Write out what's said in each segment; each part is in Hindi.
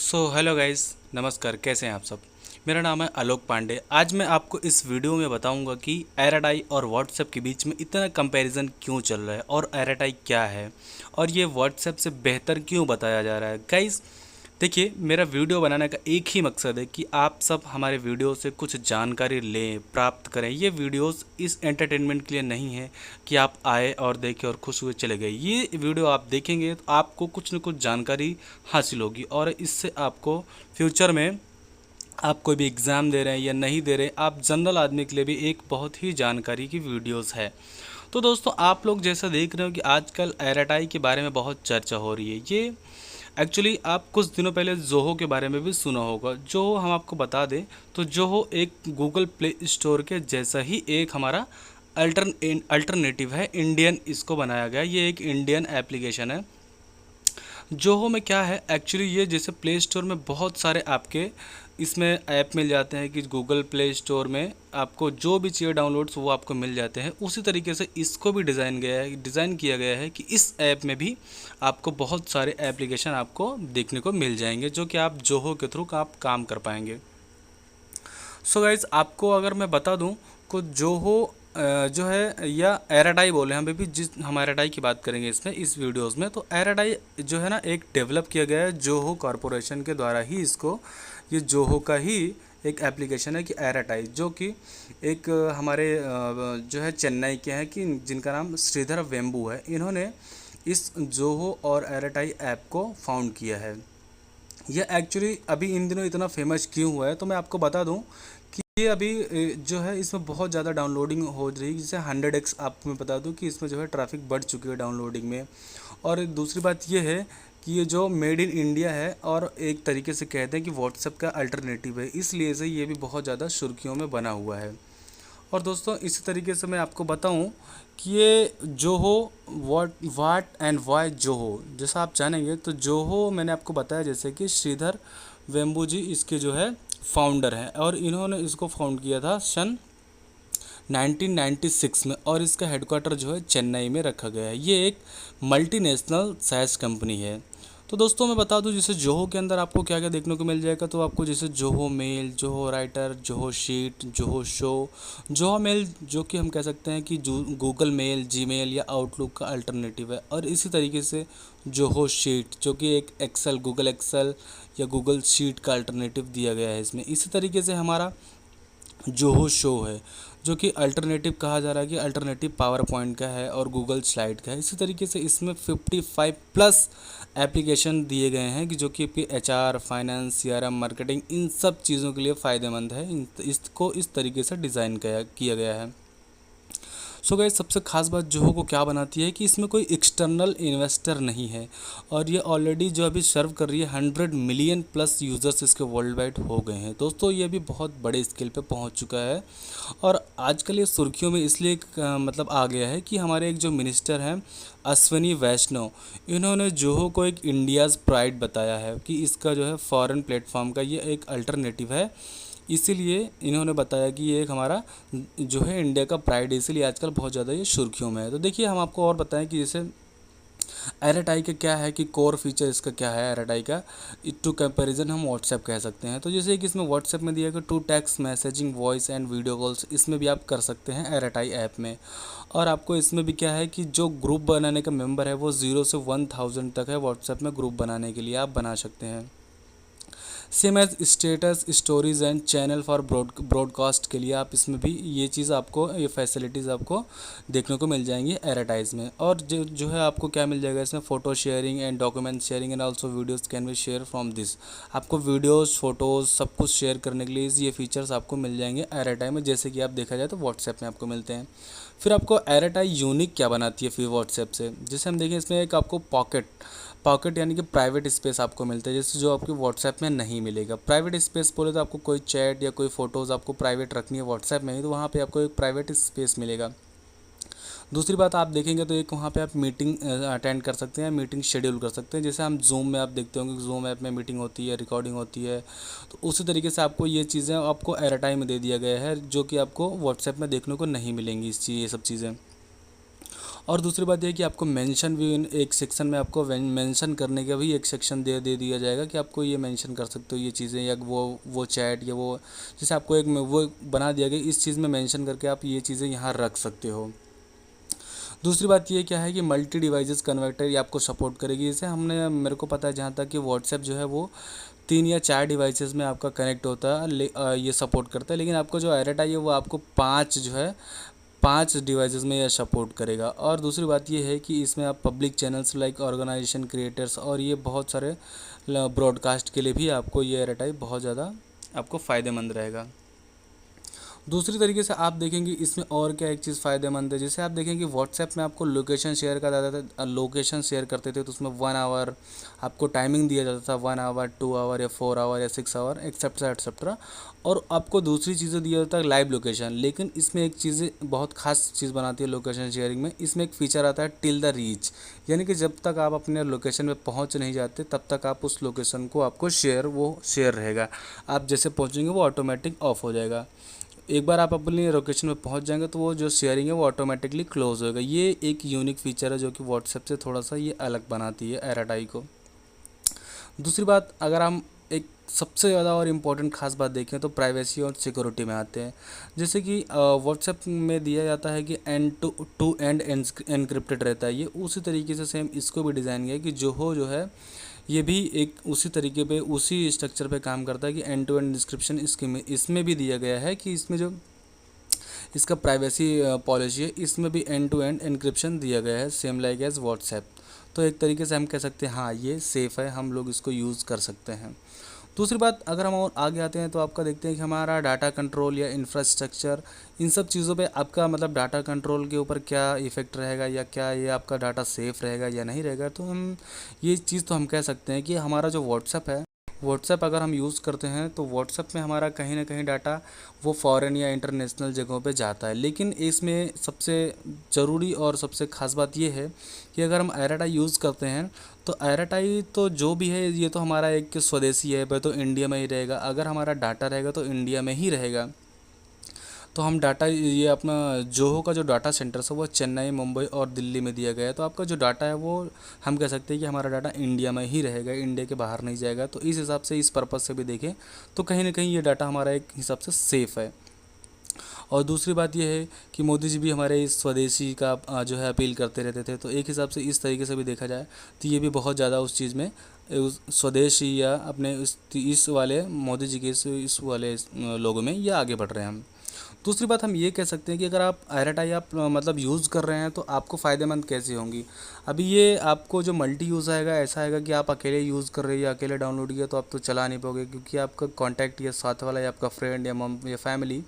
हेलो गाइस, नमस्कार। कैसे हैं आप सब। मेरा नाम है आलोक पांडे। आज मैं आपको इस वीडियो में बताऊंगा कि एराडाई और व्हाट्सएप के बीच में इतना कंपैरिजन क्यों चल रहा है और एराडाई क्या है और ये व्हाट्सएप से बेहतर क्यों बताया जा रहा है। गाइस देखिए, मेरा वीडियो बनाने का एक ही मकसद है कि आप सब हमारे वीडियो से कुछ जानकारी लें, प्राप्त करें। ये वीडियोस इस एंटरटेनमेंट के लिए नहीं है कि आप आए और देखें और खुश हुए चले गए। ये वीडियो आप देखेंगे तो आपको कुछ न कुछ जानकारी हासिल होगी और इससे आपको फ्यूचर में आप कोई भी एग्ज़ाम दे रहे हैं या नहीं दे रहे, आप जनरल आदमी के लिए भी एक बहुत ही जानकारी की वीडियोस है। तो दोस्तों, आप लोग जैसा देख रहे हो कि आजकल एराटाई के बारे में बहुत चर्चा हो रही है। ये एक्चुअली आप कुछ दिनों पहले जोहो के बारे में भी सुना होगा। जोहो हम आपको बता दें तो जोहो एक गूगल प्ले स्टोर के जैसा ही एक हमारा अल्टरनेटिव है। इंडियन इसको बनाया गया, ये एक इंडियन एप्लीकेशन है। जोहो में क्या है एक्चुअली, ये जैसे प्ले स्टोर में बहुत सारे आपके इसमें ऐप मिल जाते हैं कि गूगल प्ले स्टोर में आपको जो भी चाहिए डाउनलोड्स वो आपको मिल जाते हैं। उसी तरीके से इसको भी डिज़ाइन किया गया है कि इस ऐप में भी आपको बहुत सारे एप्लीकेशन आपको देखने को मिल जाएंगे जो कि आप जोहो के थ्रू आप काम कर पाएंगे। सो गाइज, आपको अगर मैं बता दूं को जोहो जो है या एराडाई बोले, हम भी हम एराडाई की बात करेंगे इसमें इस वीडियोस में। तो एराडाई जो है ना, एक डेवलप किया गया है जोहो कॉरपोरेशन के द्वारा ही। इसको ये जोहो का ही एक एप्लीकेशन है कि एराटाई, जो कि एक हमारे जो है चेन्नई के हैं कि जिनका नाम श्रीधर वेम्बू है। इन्होंने इस जोहो और एराटाई ऐप को फाउंड किया है। ये एक्चुअली अभी इन दिनों इतना फेमस क्यों हुआ है तो मैं आपको बता दूं कि ये अभी जो है इसमें बहुत ज़्यादा डाउनलोडिंग हो रही है। जैसे 100x आपको मैं बता दूं कि इसमें जो है ट्रैफिक बढ़ चुकी है डाउनलोडिंग में। और दूसरी बात ये है कि ये जो मेड इन इंडिया है और एक तरीके से कहते हैं कि व्हाट्सएप का अल्टरनेटिव है, इसलिए से ये भी बहुत ज़्यादा सुर्खियों में बना हुआ है। और दोस्तों, इसी तरीके से मैं आपको बताऊं कि ये Zoho what and why Zoho, जैसा आप जानेंगे तो जोहो मैंने आपको बताया जैसे कि श्रीधर वेम्बू जी इसके जो है फाउंडर हैं और इन्होंने इसको फाउंड किया था सन 1996 में और इसका हेडक्वार्टर जो है चेन्नई में रखा गया है। ये एक मल्टीनेशनल सैस कंपनी है। तो दोस्तों, मैं बता दूं जैसे जोहो के अंदर आपको क्या क्या देखने को मिल जाएगा। तो आपको जैसे Zoho mail, Zoho writer, Zoho sheet, Zoho show. Zoho mail जो कि हम कह सकते हैं कि गूगल मेल, जीमेल या आउटलुक का अल्टरनेटिव है। और इसी तरीके से जोहो शीट जो कि एक एक्सेल, गूगल एक्सेल या गूगल शीट का अल्टरनेटिव दिया गया है इसमें। इसी तरीके से हमारा जोहो शो है जो कि अल्टरनेटिव कहा जा रहा है कि अल्टरनेटिव पावर पॉइंट का है और गूगल स्लाइड का है। इसी तरीके से इसमें 55 प्लस एप्लीकेशन दिए गए हैं कि जो कि आपके HR, फाइनेंस, CRM, मार्केटिंग, इन सब चीज़ों के लिए फ़ायदेमंद है। इसको इस तरीके से डिज़ाइन किया गया है। सो गाइस, सबसे खास बात जोहो को क्या बनाती है कि इसमें कोई एक्सटर्नल इन्वेस्टर नहीं है और ये ऑलरेडी जो अभी सर्व कर रही है 100 मिलियन प्लस यूज़र्स इसके वर्ल्ड वाइड हो गए हैं। दोस्तों, ये भी बहुत बड़े स्केल पे पहुंच चुका है और आजकल ये सुर्खियों में इसलिए मतलब आ गया है कि हमारे एक जो मिनिस्टर हैं अश्विनी वैष्णव, इन्होंने जोहो को एक इंडियाज़ प्राइड बताया है कि इसका जो है फॉरेन प्लेटफॉर्म का ये एक अल्टरनेटिव है। इसीलिए इन्होंने बताया कि ये एक हमारा जो है इंडिया का प्राइड है, इसीलिए आजकल बहुत ज़्यादा ये सुर्खियों में है। तो देखिए, हम आपको और बताएं कि जैसे एराटाई का क्या है कि कोर फीचर इसका क्या है। एराटाई का टू कंपैरिजन हम व्हाट्सएप कह सकते हैं। तो जैसे कि इसमें व्हाट्सएप में दिया गया two text messaging, voice and video calls, इसमें भी आप कर सकते हैं एराटाई ऐप में। और आपको इसमें भी क्या है कि जो ग्रुप बनाने का मेंबर है वो 0 से 1000 तक है। व्हाट्सएप में ग्रुप बनाने के लिए आप बना सकते हैं। Same as status, stories and channel for broadcast के लिए आप इसमें भी ये चीज़ आपको, ये फैसिलिटीज़ आपको देखने को मिल जाएंगी एराटाइज में। और जो है आपको क्या मिल जाएगा इसमें, photo sharing and document sharing and also videos can be share from this. आपको वीडियोज़, फ़ोटोज़ सब कुछ शेयर करने के लिए ये फीचर्स आपको मिल जाएंगे एराटाई में, जैसे कि आप देखा जाए तो व्हाट्सएप में आपको मिलते हैं। फिर आपको एराटाई यूनिक क्या बनाती है फिर व्हाट्सएप से, जैसे हम देखें इसमें एक आपको पॉकेट यानी कि प्राइवेट स्पेस आपको मिलता है, जैसे जो आपके व्हाट्सएप में नहीं मिलेगा। प्राइवेट स्पेस बोले तो आपको कोई चैट या कोई फ़ोटोज़ आपको प्राइवेट रखनी है व्हाट्सएप में ही, तो वहाँ पे आपको एक प्राइवेट स्पेस मिलेगा। दूसरी बात आप देखेंगे तो एक वहाँ पे आप मीटिंग अटेंड कर सकते हैं, मीटिंग शेड्यूल कर सकते हैं। जैसे हम जूम में आप देखते होंगे कि जूम ऐप में मीटिंग होती है, रिकॉर्डिंग होती है, तो उसी तरीके से आपको ये चीज़ें आपको एराटाई में दे दिया गया है जो कि आपको व्हाट्सएप में देखने को नहीं मिलेंगी ये सब चीज़ें। और दूसरी बात यह कि आपको मेंशन भी एक सेक्शन में आपको मेंशन करने का भी एक सेक्शन दे दिया जाएगा कि आपको ये मेंशन कर सकते हो ये चीज़ें, या वो चैट या वो जैसे आपको एक वो बना दिया गया, इस चीज़ में मेंशन करके आप ये चीज़ें यहाँ रख सकते हो। दूसरी बात ये क्या है कि मल्टी डिवाइसेस कन्वर्टर ये आपको सपोर्ट करेगी। इसे हमने मेरे को पता है जहाँ तक कि व्हाट्सएप जो है वो 3 या 4 डिवाइसेस में आपका कनेक्ट होता है, ये सपोर्ट करता है। लेकिन आपको जो एयरटेल है वो आपको 5 जो है 5 डिवाइसेस में यह सपोर्ट करेगा। और दूसरी बात ये है कि इसमें आप public channels like organization creators और ये बहुत सारे ब्रॉडकास्ट के लिए भी आपको ये एयरटेल बहुत ज़्यादा आपको फ़ायदेमंद रहेगा। दूसरी तरीके से आप देखेंगे इसमें और क्या एक चीज़ फ़ायदेमंद है, जैसे आप देखेंगे व्हाट्सएप में आपको लोकेशन शेयर का जाता था, लोकेशन शेयर करते थे तो उसमें 1 आवर आपको टाइमिंग दिया जाता था, 1 आवर 2 आवर या 4 आवर या 6 आवर एक्सेट्रा एक्सेट्रा। और आपको दूसरी चीज़ें दिया जाता है लाइव लोकेशन। लेकिन इसमें एक चीज़ें बहुत खास चीज़ बनाती है लोकेशन शेयरिंग में, इसमें एक फ़ीचर आता है टिल द रीच, यानी कि जब तक आप अपने लोकेशन में पहुंच नहीं जाते तब तक आप उस लोकेशन को आपको शेयर रहेगा। आप जैसे पहुंचेंगे वो ऑटोमेटिक ऑफ हो जाएगा। एक बार आप अपनी लोकेशन में पहुंच जाएंगे तो वो जो शेयरिंग है वो ऑटोमेटिकली क्लोज होएगा। ये एक यूनिक फीचर है जो कि व्हाट्सएप से थोड़ा सा ये अलग बनाती है एयरटेल को। दूसरी बात, अगर हम एक सबसे ज़्यादा और इम्पोर्टेंट खास बात देखें तो प्राइवेसी और सिक्योरिटी में आते हैं। जैसे कि व्हाट्सएप में दिया जाता है कि एंड टू एंड एनक्रिप्टेड रहता है, ये उसी तरीके से सेम इसको भी डिज़ाइन किया है कि जो है ये भी एक उसी तरीके पे उसी स्ट्रक्चर पे काम करता है कि एंड टू एंड डिस्क्रिप्शन इसमें भी दिया गया है कि इसमें जो इसका प्राइवेसी पॉलिसी है इसमें भी एंड टू एंड एनक्रिप्शन दिया गया है, सेम लाइक एज व्हाट्सएप। तो एक तरीके से हम कह सकते हैं हाँ ये सेफ़ है, हम लोग इसको यूज़ कर सकते हैं। दूसरी बात, अगर हम और आगे आते हैं तो आपका देखते हैं कि हमारा डाटा कंट्रोल या इंफ्रास्ट्रक्चर, इन सब चीज़ों पे आपका मतलब डाटा कंट्रोल के ऊपर क्या इफ़ेक्ट रहेगा या क्या ये आपका डाटा सेफ़ रहेगा या नहीं रहेगा। तो हम ये चीज़ तो हम कह सकते हैं कि हमारा जो व्हाट्सएप है, व्हाट्सएप अगर हम यूज़ करते हैं तो व्हाट्सएप में हमारा कहीं ना कहीं डाटा वो फॉरेन या इंटरनेशनल जगहों पे जाता है। लेकिन इसमें सबसे ज़रूरी और सबसे ख़ास बात ये है कि अगर हम एयरटेल यूज़ करते हैं तो एयरटेल तो जो भी है ये तो हमारा एक स्वदेशी है, वह तो इंडिया में ही रहेगा। अगर हमारा डाटा रहेगा तो इंडिया में ही रहेगा। तो हम डाटा ये अपना जोहो का जो डाटा सेंटर है वो चेन्नई, मुंबई और दिल्ली में दिया गया है। तो आपका जो डाटा है वो हम कह सकते हैं कि हमारा डाटा इंडिया में ही रहेगा, इंडिया के बाहर नहीं जाएगा। तो इस हिसाब से, इस पर्पज़ से भी देखें तो कहीं ना कहीं ये डाटा हमारा एक हिसाब से सेफ़ है। और दूसरी बात यह है कि मोदी जी भी हमारे इस स्वदेशी का जो है अपील करते रहते थे। तो एक हिसाब से इस तरीके से भी देखा जाए तो ये भी बहुत ज़्यादा उस चीज़ में उस स्वदेशी या अपने इस वाले मोदी जी के इस वाले लोगों में ये आगे बढ़ रहे हैं हम। दूसरी बात हम ये कह सकते हैं कि अगर आप एयरटेल आप मतलब यूज़ कर रहे हैं तो आपको फ़ायदेमंद कैसी होंगी। अभी ये आपको जो मल्टी यूज़ आएगा ऐसा आएगा कि आप अकेले यूज़ कर रहे हैं या अकेले डाउनलोड किया तो आप तो चला नहीं पाओगे, क्योंकि आपका कॉन्टैक्ट या साथ वाला या आपका फ्रेंड या मम या फैमिली,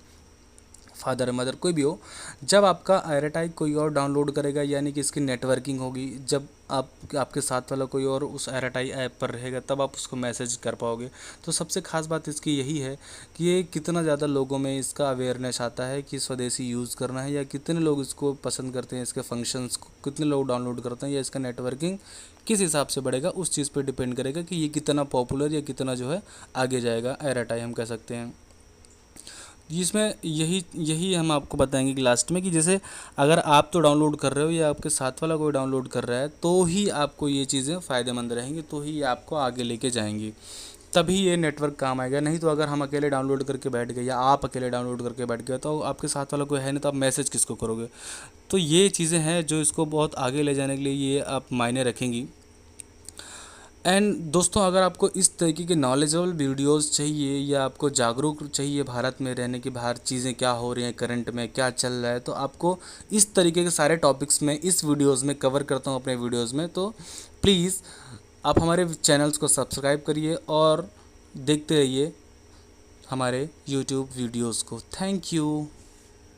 फादर मदर कोई भी हो, जब आपका एयरटेल कोई और डाउनलोड करेगा यानी कि इसकी नेटवर्किंग होगी, जब आपके साथ वाला कोई और उस एयरटेल ऐप पर रहेगा तब आप उसको मैसेज कर पाओगे। तो सबसे ख़ास बात इसकी यही है कि ये कितना ज़्यादा लोगों में इसका अवेयरनेस आता है कि स्वदेशी यूज़ करना है, या कितने लोग इसको पसंद करते हैं, इसके फंक्शंस को कितने लोग डाउनलोड करते हैं, या इसका नेटवर्किंग किस हिसाब से बढ़ेगा उस चीज़ पर डिपेंड करेगा कि ये कितना पॉपुलर या कितना जो है आगे जाएगा एयरटेल, हम कह सकते हैं। जिसमें यही यही हम आपको बताएंगे कि लास्ट में कि जैसे अगर आप तो डाउनलोड कर रहे हो या आपके साथ वाला कोई डाउनलोड कर रहा है तो ही आपको ये चीज़ें फ़ायदेमंद रहेंगी, तो ही आपको आगे लेके जाएंगी, तभी ये नेटवर्क काम आएगा। नहीं तो अगर हम अकेले डाउनलोड करके बैठ गए या आप अकेले डाउनलोड करके बैठ गए तो आपके साथ वाला कोई है नहीं, तो आप मैसेज किसको करोगे। तो ये चीज़ें हैं जो इसको बहुत आगे ले जाने के लिए ये आप मायने रखेंगी। एंड दोस्तों, अगर आपको इस तरीके के नॉलेजेबल वीडियोस चाहिए या आपको जागरूक चाहिए भारत में रहने की, बाहर चीज़ें क्या हो रही हैं, करंट में क्या चल रहा है, तो आपको इस तरीके के सारे टॉपिक्स में इस वीडियोस में कवर करता हूँ अपने वीडियोस में। तो प्लीज़ आप हमारे चैनल्स को सब्सक्राइब करिए और देखते रहिए हमारे यूट्यूब वीडियोज़ को। Thank you.